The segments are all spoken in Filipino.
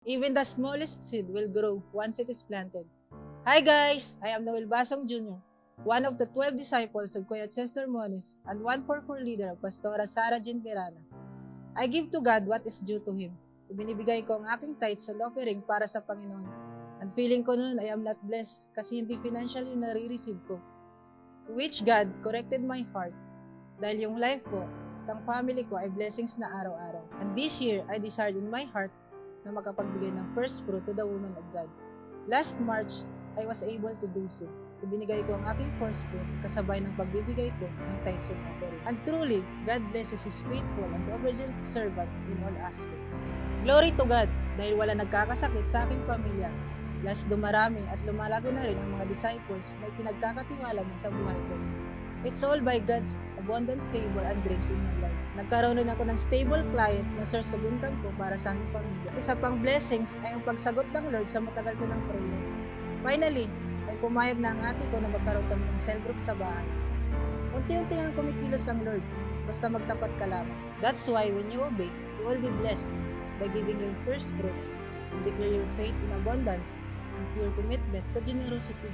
Even the smallest seed will grow once it is planted. Hi guys! I am Noel Basong Jr., one of the 12 disciples of Kuya Chester Moniz and 144 leader of Pastora Sarah Jean Verana. I give to God what is due to Him. Ibinibigay ko ang aking tithes and offering para sa Panginoon. And feeling ko noon I am not blessed kasi hindi financially yung nare-receive ko. Which God corrected my heart dahil yung life ko at ang family ko ay blessings na araw-araw. And this year, I desired in my heart na makapagbigay ng first fruit to the woman of God. Last March, I was able to do so. Ibinigay ko ang aking first fruit kasabay ng pagbibigay ko ng tithes and offering. And truly, God blesses His faithful and obedient servant in all aspects. Glory to God dahil wala nagkakasakit sa aking pamilya. Plus dumarami at lumalago na rin ang mga disciples na pinagkakatiwala niya sa buhay ko. It's all by God's abundant favor and grace in my life. Nagkaroon rin ako ng stable client na source of income ko para sa aming pamilya. Isa pang blessings ay ang pagsagot ng Lord sa matagal ko ng prayer. Finally, ay pumayag na ang ate ko na magkaroon kami ng cell group sa bahay. Unti-unti ang kumikilos ang Lord, basta magtapat ka lamang. That's why when you obey, you will be blessed by giving your first fruits and declare your faith in abundance and your commitment to generosity.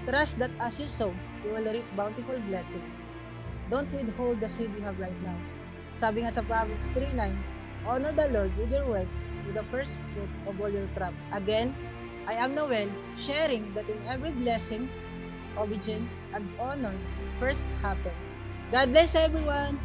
Trust that as you sow, you will reap bountiful blessings. Don't withhold the seed you have right now. Sabi nga sa Proverbs 3:9, honor the Lord with your wealth, with the first fruit of all your crops. Again, I am Noel, sharing that in every blessings, obedience, and honor first happen. God bless everyone!